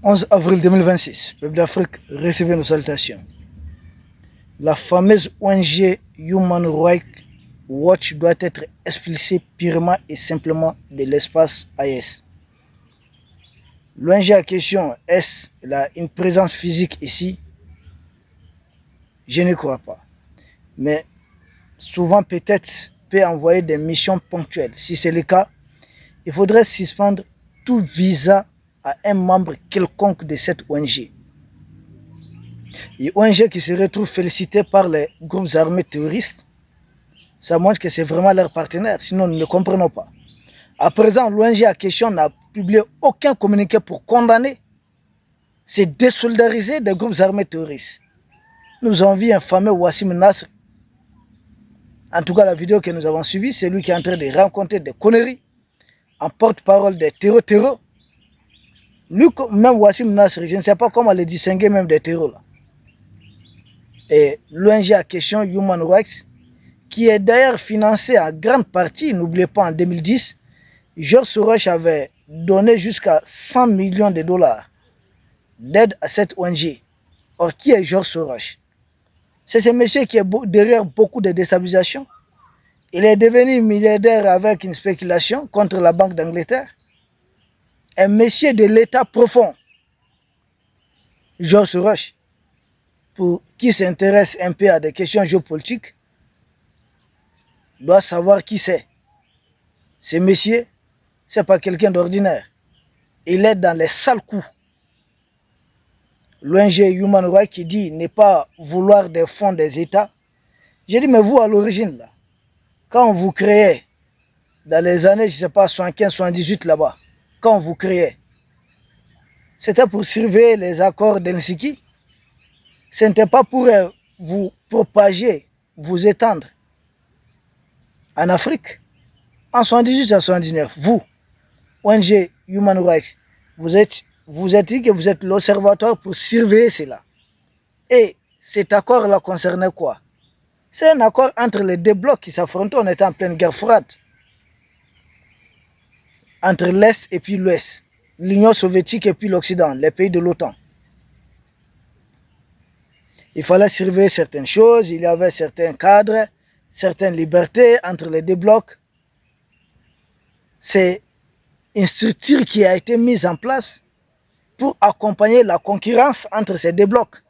11 avril 2026, peuple d'Afrique, recevez nos salutations. La fameuse ONG Human Rights Watch doit être expulsée purement et simplement de l'espace AES. L'ONG en question, est-ce une présence physique ici? Je ne crois pas. Mais souvent peut-être peut envoyer des missions ponctuelles. Si c'est le cas, il faudrait suspendre tout visa à un membre quelconque de cette ONG. Une ONG qui se retrouve félicitée par les groupes armés terroristes, ça montre que c'est vraiment leur partenaire, sinon nous ne comprenons pas. À présent, l'ONG en question n'a publié aucun communiqué pour condamner, c'est désolidariser des groupes armés terroristes. Nous avons vu un fameux Wassim Nasr. En tout cas, la vidéo que nous avons suivie, c'est lui qui est en train de raconter des conneries en porte-parole des terreaux. Lui, même Wassim Nasr, je ne sais pas comment le distinguer même des terreaux là. Et l'ONG en question, Human Rights, qui est d'ailleurs financé en grande partie, n'oubliez pas, en 2010, George Soros avait donné jusqu'à 100 millions de dollars d'aide à cette ONG. Or, qui est George Soros? C'est ce monsieur qui est derrière beaucoup de déstabilisations. Il est devenu milliardaire avec une spéculation contre la Banque d'Angleterre. Un monsieur de l'État profond, George Soros, pour qui s'intéresse un peu à des questions géopolitiques, doit savoir qui c'est. Ce monsieur, ce n'est pas quelqu'un d'ordinaire. Il est dans les sales coups. L'ONG Human Rights qui dit ne pas vouloir des fonds des États. J'ai dit, mais vous, à l'origine, là, quand vous créez, dans les années, je ne sais pas, 75, 78 là-bas, quand vous créez, c'était pour surveiller les accords d'Helsinki. Ce n'était pas pour vous propager, vous étendre en Afrique. En 78 à 79, vous, ONG Human Rights, vous êtes dit que vous êtes l'observatoire pour surveiller cela. Et cet accord-là concernait quoi? C'est un accord entre les deux blocs qui s'affrontaient. On était en pleine guerre froide. Entre l'Est et puis l'Ouest. L'Union soviétique et puis l'Occident, les pays de l'OTAN. Il fallait surveiller certaines choses. Il y avait certains cadres, certaines libertés entre les deux blocs. C'est une structure qui a été mise en place pour accompagner la concurrence entre ces deux blocs.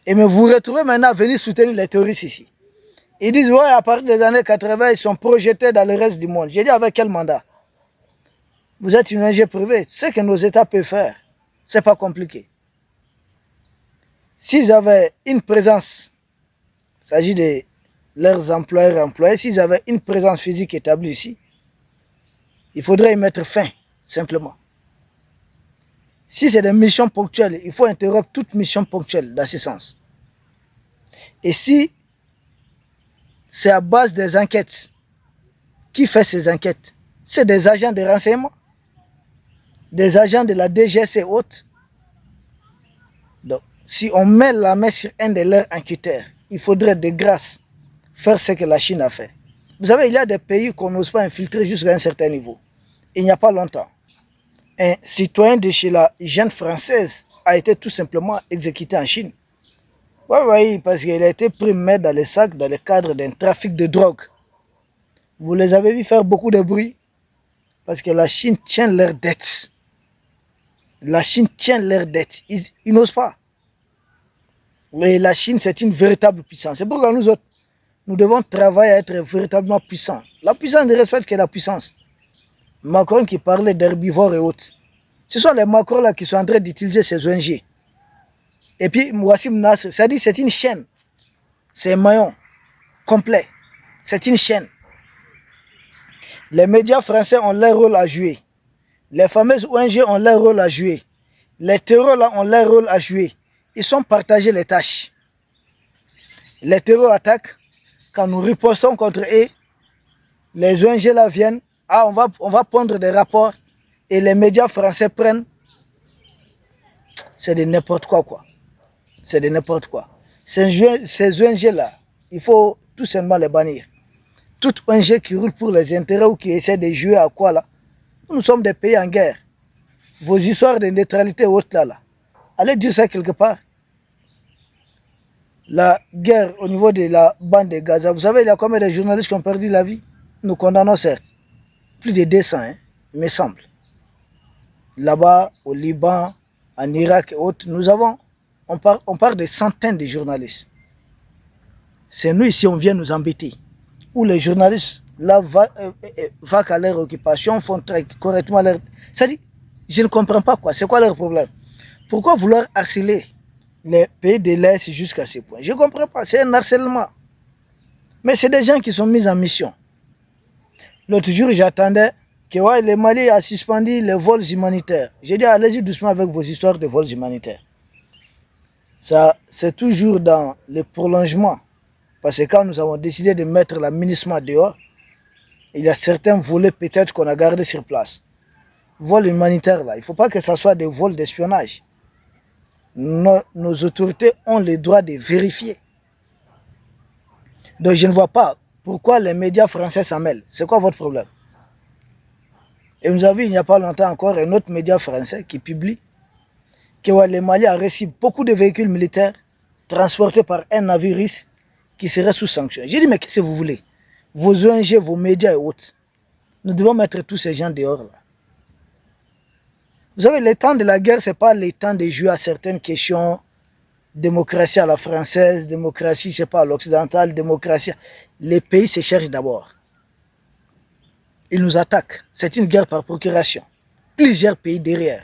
Et mais vous retrouvez maintenant à venir soutenir les terroristes ici. Ils disent, ouais, à partir des années 80, ils sont projetés dans le reste du monde. J'ai dit, avec quel mandat? Vous êtes une ONG privée. Ce que nos États peuvent faire, ce n'est pas compliqué. S'ils avaient une présence, il s'agit de leurs employeurs et employés, s'ils avaient une présence physique établie ici, il faudrait y mettre fin, simplement. Si c'est des missions ponctuelles, il faut interrompre toute mission ponctuelle dans ce sens. Et si c'est à base des enquêtes, qui fait ces enquêtes? C'est des agents de renseignement, des agents de la DGS et autres. Donc, si on met la main sur un de leurs enquêteurs, il faudrait de grâce faire ce que la Chine a fait. Vous savez, il y a des pays qu'on n'ose pas infiltrer jusqu'à un certain niveau. Il n'y a pas longtemps, un citoyen de chez la jeune française a été tout simplement exécuté en Chine. Oui, parce qu'il a été pris mettre dans les sacs dans le cadre d'un trafic de drogue. Vous les avez vus faire beaucoup de bruit parce que la Chine tient leurs dettes. La Chine tient leurs dettes. Ils n'osent pas. Mais la Chine, c'est une véritable puissance. C'est pourquoi nous autres, nous devons travailler à être véritablement puissants. La puissance ne respecte que la puissance. Macron qui parlait d'herbivores et autres. Ce sont les Macron là qui sont en train d'utiliser ces ONG. Et puis Wassim Nasr, ça dit c'est une chaîne. C'est un maillon complet. C'est une chaîne. Les médias français ont leur rôle à jouer. Les fameuses ONG ont leur rôle à jouer. Les terroristes là ont leur rôle à jouer. Ils sont partagés les tâches. Les terroristes attaquent. Quand nous ripostons contre eux, les ONG là viennent. Ah, on va prendre des rapports et les médias français prennent. C'est de n'importe quoi, quoi. C'est de n'importe quoi. Ces ONG-là, il faut tout simplement les bannir. Toute ONG qui roule pour les intérêts ou qui essaie de jouer à quoi là? Nous sommes des pays en guerre. vos histoires de neutralité haute là. Allez dire ça quelque part. La guerre au niveau de la bande de Gaza, vous savez, il y a combien de journalistes qui ont perdu la vie? Nous condamnons certes. Plus de 200, hein, il me semble. Là-bas, au Liban, en Irak et autres, on parle de centaines de journalistes. C'est nous ici, on vient nous embêter. Où les journalistes, là, vaquent à leur occupation, font très correctement leur... C'est-à-dire, je ne comprends pas quoi. C'est quoi leur problème? Pourquoi vouloir harceler les pays de l'Est jusqu'à ce point? Je ne comprends pas. C'est un harcèlement. Mais c'est des gens qui sont mis en mission. L'autre jour, j'attendais que ouais, le Mali a suspendu les vols humanitaires. J'ai dit, allez-y doucement avec vos histoires de vols humanitaires. Ça, c'est toujours dans le prolongement. Parce que quand nous avons décidé de mettre la MINUSMA dehors, il y a certains volets peut-être qu'on a gardés sur place. Vols humanitaires là, il ne faut pas que ce soit des vols d'espionnage. Nos autorités ont le droit de vérifier. Donc je ne vois pas pourquoi les médias français s'en mêlent. C'est quoi votre problème? Et vous avez vu il n'y a pas longtemps encore un autre média français qui publie que le Mali a reçu beaucoup de véhicules militaires transportés par un navire russe qui serait sous sanction. J'ai dit, mais qu'est-ce que vous voulez? Vos ONG, vos médias et autres. Nous devons mettre tous ces gens dehors là. Vous savez, le temps de la guerre, ce n'est pas le temps de jouer à certaines questions. Démocratie à la française, démocratie, c'est pas à l'occidentale, démocratie. Les pays se cherchent d'abord. Ils nous attaquent. C'est une guerre par procuration. Plusieurs pays derrière.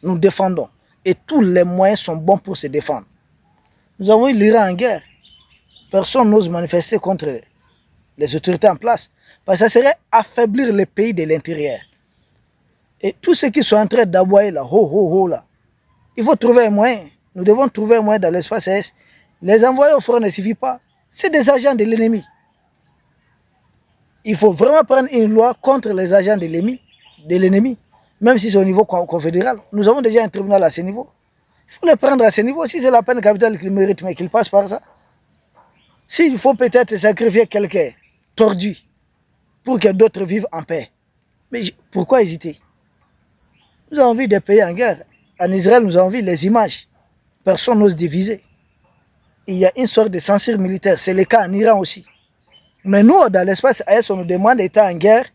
Nous défendons. Et tous les moyens sont bons pour se défendre. Nous avons eu l'Iran en guerre. Personne n'ose manifester contre les autorités en place. Parce que ça serait affaiblir les pays de l'intérieur. Et tous ceux qui sont en train d'aboyer là, là, il faut trouver un moyen. Nous devons trouver un moyen dans l'espace est. Les envoyer au front ne suffit pas. C'est des agents de l'ennemi. Il faut vraiment prendre une loi contre les agents de l'ennemi. Même si c'est au niveau confédéral. Nous avons déjà un tribunal à ce niveau. Il faut les prendre à ce niveau. Si c'est la peine capitale qu'ils méritent, mais qu'ils passent par ça. S'il faut peut-être sacrifier quelqu'un tordu pour que d'autres vivent en paix. Mais pourquoi hésiter? Nous avons vu des pays en guerre. En Israël, nous avons vu les images. Personne n'ose diviser. Il y a une sorte de censure militaire. C'est le cas en Iran aussi. Mais nous, dans l'espace AS, on nous demande d'étant en guerre,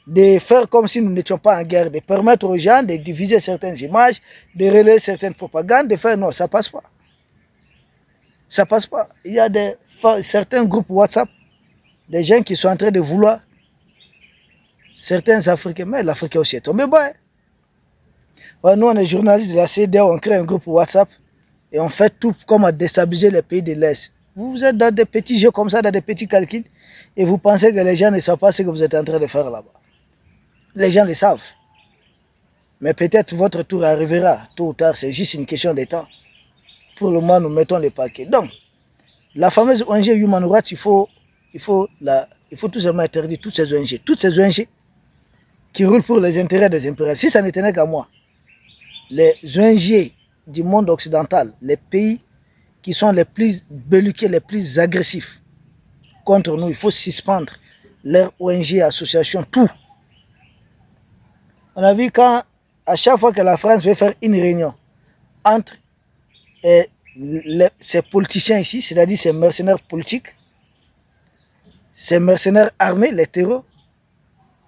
de faire comme si nous n'étions pas en guerre, de permettre aux gens de diviser certaines images, de relayer certaines propagandes, de faire non, ça ne passe pas. Ça ne passe pas. Il y a certains groupes WhatsApp, des gens qui sont en train de vouloir, certains Africains, mais l'Afrique aussi est tombé bas. Ouais, nous, on est journalistes de la CEDEAO, on crée un groupe WhatsApp et on fait tout comme à déstabiliser les pays de l'Est. Vous êtes dans des petits jeux comme ça, dans des petits calculs, et vous pensez que les gens ne savent pas ce que vous êtes en train de faire là-bas. Les gens le savent. Mais peut-être votre tour arrivera, tôt ou tard, c'est juste une question de temps. Pour le moment, nous mettons les paquets. Donc, la fameuse ONG Human Rights, il faut tout simplement interdire toutes ces ONG qui roulent pour les intérêts des impérialistes. Si ça ne tenait qu'à moi, les ONG du monde occidental, les pays qui sont les plus belliqueux, les plus agressifs contre nous, il faut suspendre leurs ONG, associations, tout. On a vu quand, à chaque fois que la France veut faire une réunion entre ces politiciens ici, c'est-à-dire ces mercenaires politiques, ces mercenaires armés, les terreaux,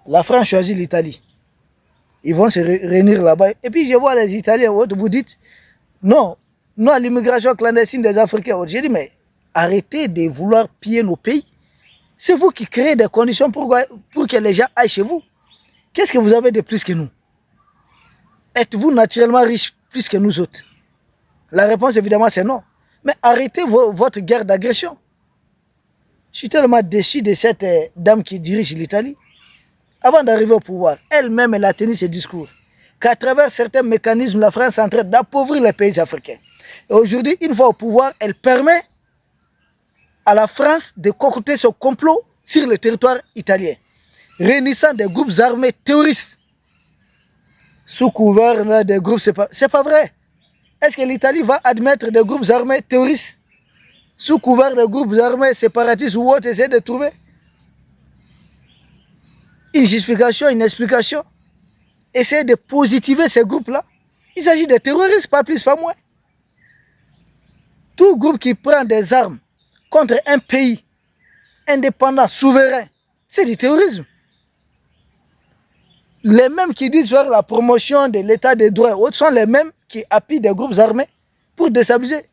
la France choisit l'Italie. Ils vont se réunir là-bas. Et puis je vois les Italiens, vous dites, non à l'immigration clandestine des Africains. J'ai dit, mais arrêtez de vouloir piller nos pays. C'est vous qui créez des conditions pour que les gens aillent chez vous. Qu'est-ce que vous avez de plus que nous? Êtes-vous naturellement riche plus que nous autres? La réponse évidemment c'est non. Mais arrêtez votre guerre d'agression. Je suis tellement déçu de cette dame qui dirige l'Italie. Avant d'arriver au pouvoir, elle-même elle a tenu ce discours qu'à travers certains mécanismes, la France est en train d'appauvrir les pays africains. Et aujourd'hui, une fois au pouvoir, elle permet à la France de concocter ce complot sur le territoire italien, réunissant des groupes armés terroristes sous couvert des groupes. C'est pas vrai. Est-ce que l'Italie va admettre des groupes armés terroristes sous couvert de groupes armés séparatistes ou autres, essayer de trouver une justification, une explication? essayer de positiver ces groupes-là. Il s'agit de terroristes, pas plus, pas moins. Tout groupe qui prend des armes contre un pays indépendant, souverain, c'est du terrorisme. Les mêmes qui disent faire la promotion de l'état de droit, autres sont les mêmes qui appuient des groupes armés pour déstabiliser.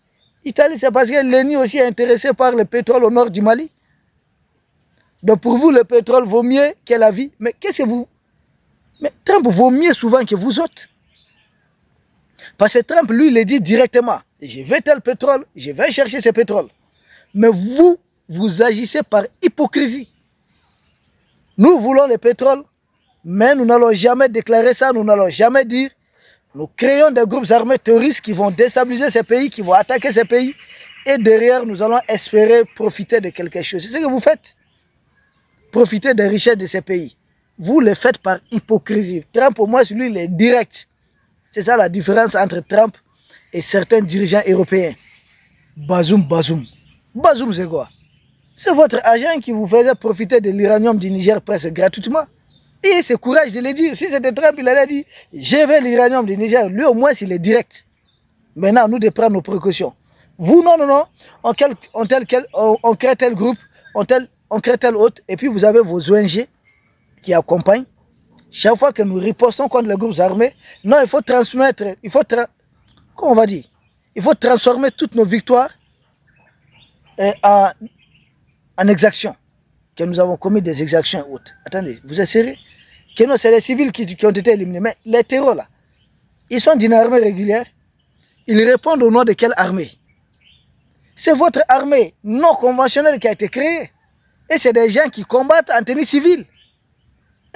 L'Italie, c'est parce que l'ennemi aussi est intéressé par le pétrole au nord du Mali. Donc pour vous, le pétrole vaut mieux que la vie. Mais qu'est-ce que vous... Mais Trump vaut mieux souvent que vous autres. Parce que Trump, lui, il dit directement, je vais tel pétrole, je vais chercher ce pétrole. Mais vous, vous agissez par hypocrisie. Nous voulons le pétrole, mais nous n'allons jamais déclarer ça, nous n'allons jamais dire. Nous créons des groupes armés terroristes qui vont déstabiliser ces pays, qui vont attaquer ces pays. Et derrière, nous allons espérer profiter de quelque chose. C'est ce que vous faites. Profiter des richesses de ces pays. Vous le faites par hypocrisie. Trump, pour moi, lui, il est direct. C'est ça la différence entre Trump et certains dirigeants européens. Bazoum, Bazoum. Bazoum, c'est quoi? C'est votre agent qui vous faisait profiter de l'uranium du Niger presque gratuitement. Et c'est courage de le dire. Si c'était Trump, il allait dire, je vais l'uranium du Niger. Lui, au moins, il est direct. Maintenant, nous de prendre nos précautions. Vous, non, non, non. On crée tel groupe, on crée tel autre. Et puis, vous avez vos ONG qui accompagnent. Chaque fois que nous ripostons contre les groupes armés, non, il faut transmettre, comment on va dire? Il faut transformer toutes nos victoires en exactions. Que nous avons commis des exactions et autres. Attendez, vous êtes sérieux? Que non, c'est les civils qui ont été éliminés. Mais les terroristes, là, ils sont d'une armée régulière. Ils répondent au nom de quelle armée? C'est votre armée non conventionnelle qui a été créée. Et c'est des gens qui combattent en tenue civile.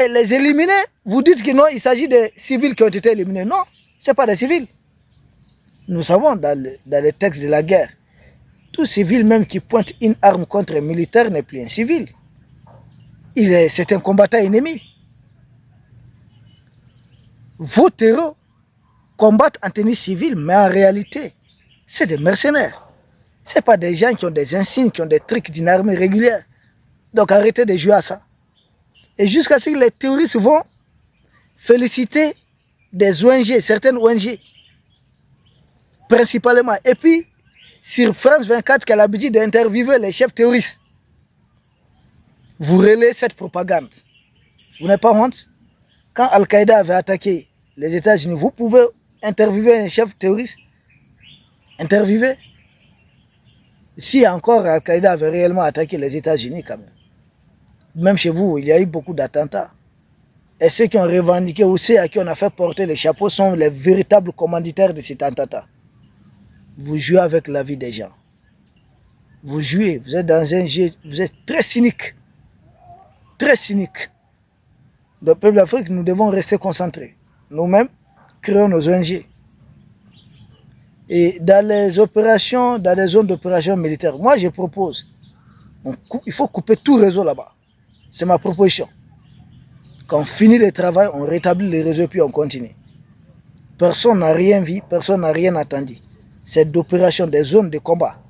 Et les éliminer, vous dites que non, il s'agit des civils qui ont été éliminés. Non, ce n'est pas des civils. Nous savons dans les textes de la guerre, tout civil même qui pointe une arme contre un militaire n'est plus un civil. C'est un combattant ennemi. Vos terreaux combattent en tenue civile, mais en réalité, c'est des mercenaires. Ce n'est pas des gens qui ont des insignes, qui ont des trucs d'une armée régulière. Donc arrêtez de jouer à ça. Et jusqu'à ce que les terroristes vont féliciter des ONG, certaines ONG, principalement. Et puis, sur France 24, qui a l'habitude d'interviewer les chefs terroristes, vous relayez cette propagande. Vous n'avez pas honte? Quand Al-Qaïda avait attaqué les États-Unis, vous pouvez interviewer un chef terroriste? Interviewer? Si encore Al-Qaïda avait réellement attaqué les États-Unis, quand même. Même chez vous, il y a eu beaucoup d'attentats. Et ceux qui ont revendiqué ou ceux à qui on a fait porter les chapeaux sont les véritables commanditaires de cet attentat. Vous jouez avec la vie des gens. Vous jouez, vous êtes dans un jeu, vous êtes très cynique. Très cynique. Dans le peuple d'Afrique, nous devons rester concentrés. Nous-mêmes, créons nos ONG. Et dans les opérations, dans les zones d'opération militaire, moi je propose, il faut couper tout réseau là-bas. C'est ma proposition. Quand on finit le travail, on rétablit les réseaux puis on continue. Personne n'a rien vu, personne n'a rien attendu. C'est d'opération des zones de combat.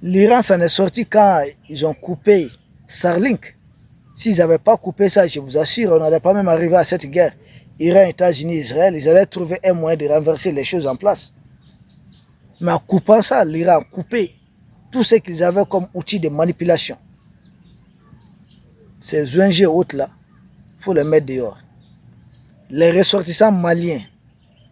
L'Iran s'en est sorti quand ils ont coupé Starlink. S'ils n'avaient pas coupé ça, je vous assure, on n'allait pas même arriver à cette guerre. Iran, États-Unis, Israël, ils allaient trouver un moyen de renverser les choses en place. Mais en coupant ça, l'Iran a coupé tout ce qu'ils avaient comme outil de manipulation. Ces ONG hautes là, il faut les mettre dehors. Les ressortissants maliens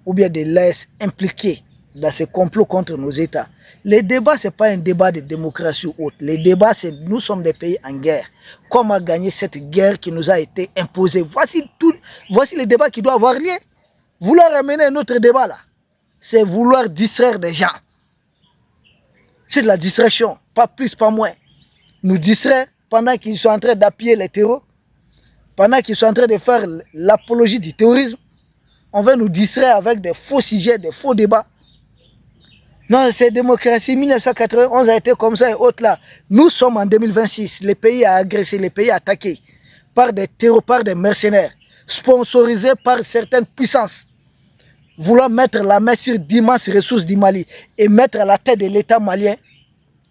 ou bien des l'AES impliqués dans ces complots contre nos États. Les débats, ce n'est pas un débat de démocratie ou autre. Les débats, c'est nous sommes des pays en guerre. Comment gagner cette guerre qui nous a été imposée? Voici le débat qui doit avoir lieu. Vouloir amener un autre débat là, c'est vouloir distraire des gens. C'est de la distraction, pas plus, pas moins. Nous distraire pendant qu'ils sont en train d'appuyer les terreaux, pendant qu'ils sont en train de faire l'apologie du terrorisme. On va nous distraire avec des faux sujets, des faux débats. Non, c'est démocratie. 1991 a été comme ça et autres là. Nous sommes en 2026. Les pays à agresser, les pays attaqués par des terroristes, par des mercenaires, sponsorisés par certaines puissances. Vouloir mettre la main sur d'immenses ressources du Mali et mettre à la tête de l'État malien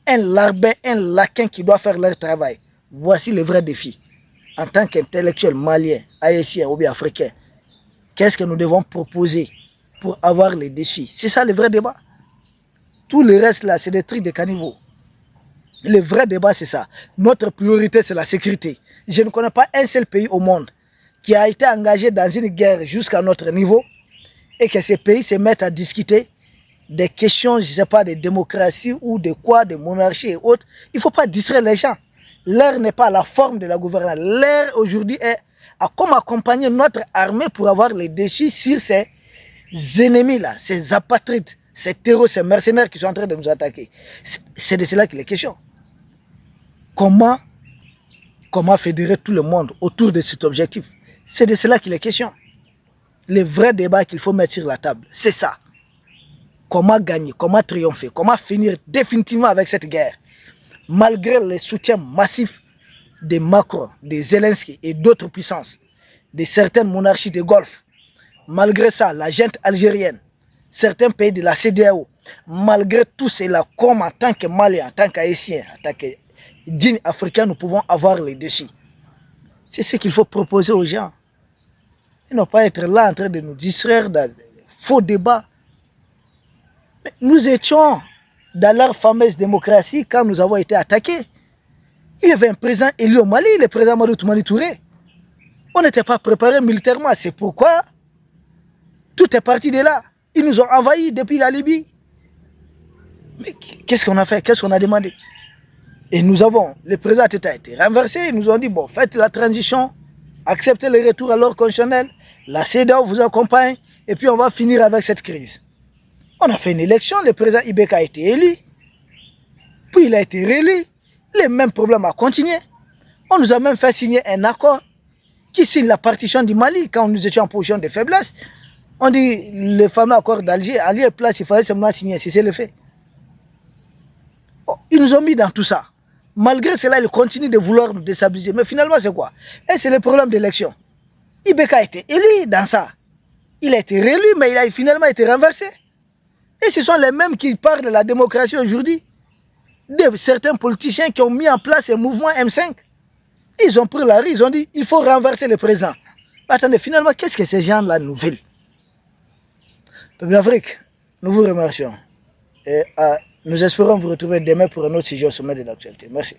un larbin, un laquin qui doit faire leur travail. Voici le vrai défi. en tant qu'intellectuels maliens, haïtiens ou bien africains, qu'est-ce que nous devons proposer pour avoir les défis? C'est ça le vrai débat. Tout le reste là, c'est des trucs de caniveau. Le vrai débat, c'est ça. Notre priorité, c'est la sécurité. Je ne connais pas un seul pays au monde qui a été engagé dans une guerre jusqu'à notre niveau et que ces pays se mettent à discuter des questions, je ne sais pas, de démocratie ou de quoi, de monarchie et autres. Il ne faut pas distraire les gens. L'heure n'est pas à la forme de la gouvernance. L'heure aujourd'hui est à comment accompagner notre armée pour avoir les défis sur ces ennemis-là, ces apatrides, ces terroristes, ces mercenaires qui sont en train de nous attaquer. C'est de cela qu'il est question. Comment fédérer tout le monde autour de cet objectif? C'est de cela qu'il est question. Le vrai débat qu'il faut mettre sur la table, c'est ça. Comment gagner, comment triompher, comment finir définitivement avec cette guerre, malgré le soutien massif de Macron, de Zelensky et d'autres puissances, de certaines monarchies de Golfe. Malgré ça, la junte algérienne, certains pays de la CEDEAO, malgré tout cela, comme en tant que Maliens, en tant qu'Haïtiens, en tant que djinns africains, nous pouvons avoir les défis. C'est ce qu'il faut proposer aux gens. Ils n'ont pas être là en train de nous distraire dans des faux débats. Mais nous étions dans leur fameuse démocratie quand nous avons été attaqués. Il y avait un président élu au Mali, le président Madou Toumani Touré. On n'était pas préparé militairement. C'est pourquoi tout est parti de là. Ils nous ont envahis depuis la Libye. Mais qu'est-ce qu'on a fait? Qu'est-ce qu'on a demandé? Et nous avons, le président a été renversé. Ils nous ont dit, bon, faites la transition, acceptez le retour à l'ordre constitutionnel, la CEDEAO vous accompagne, et puis on va finir avec cette crise. On a fait une élection, le président Ibeka a été élu, puis il a été réélu. Les mêmes problèmes ont continué. On nous a même fait signer un accord qui signe la partition du Mali quand nous étions en position de faiblesse. On dit le fameux accord d'Alger, à lieu et place, il fallait seulement signer, si c'est le fait. Oh, ils nous ont mis dans tout ça. Malgré cela, ils continuent de vouloir nous déstabiliser. Mais finalement, c'est quoi? Et c'est le problème d'élection. Ibeka a été élu dans ça. Il a été réélu, mais il a finalement été renversé. Et ce sont les mêmes qui parlent de la démocratie aujourd'hui. Certains politiciens qui ont mis en place un mouvement M5. Ils ont pris la rue, ils ont dit il faut renverser le président. Mais attendez, finalement, qu'est-ce que ces gens-là nous veulent? Peuple d'Afrique, nous vous remercions. Et nous espérons vous retrouver demain pour un autre sujet au sommet de l'actualité. Merci.